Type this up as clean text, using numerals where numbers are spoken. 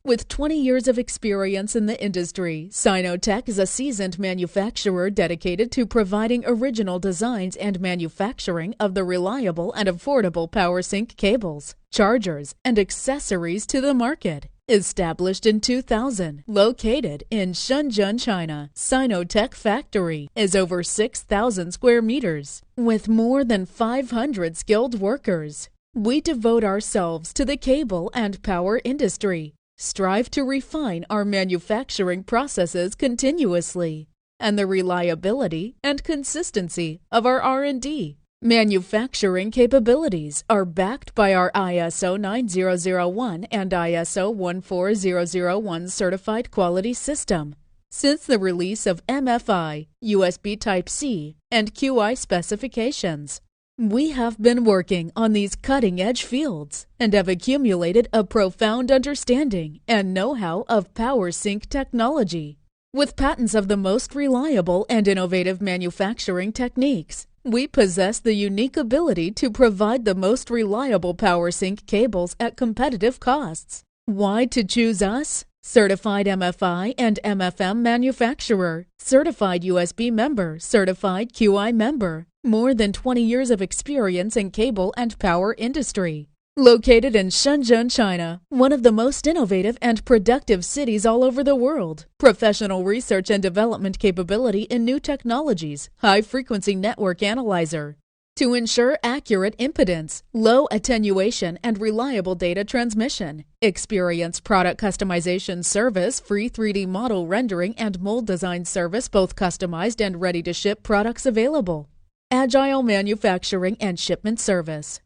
With 20 years of experience in the industry, Sinotek is a seasoned manufacturer dedicated to providing original designs and manufacturing of the reliable and affordable PowerSync cables, chargers, and accessories to the market. Established in 2000, located in Shenzhen, China, Sinotek Factory is over 6,000 square meters, with more than 500 skilled workers. We devote ourselves to the cable and power industry, strive to refine our manufacturing processes continuously, and the reliability and consistency of our R&D. Manufacturing capabilities are backed by our ISO 9001 and ISO 14001 certified quality system. Since the release of MFi, USB Type-C, and QI specifications, we have been working on these cutting-edge fields and have accumulated a profound understanding and know-how of PowerSync technology. With patents of the most reliable and innovative manufacturing techniques, we possess the unique ability to provide the most reliable PowerSync cables at competitive costs. Why to choose us? Certified MFi and MFM manufacturer, certified USB member, certified QI member, more than 20 years of experience in cable and power industry. Located in Shenzhen, China, one of the most innovative and productive cities all over the world. Professional research and development capability in new technologies, high-frequency network analyzer. To ensure accurate impedance, low attenuation, and reliable data transmission. Experienced product customization service, free 3D model rendering and mold design service, both customized and ready-to-ship products available. Agile manufacturing and shipment service.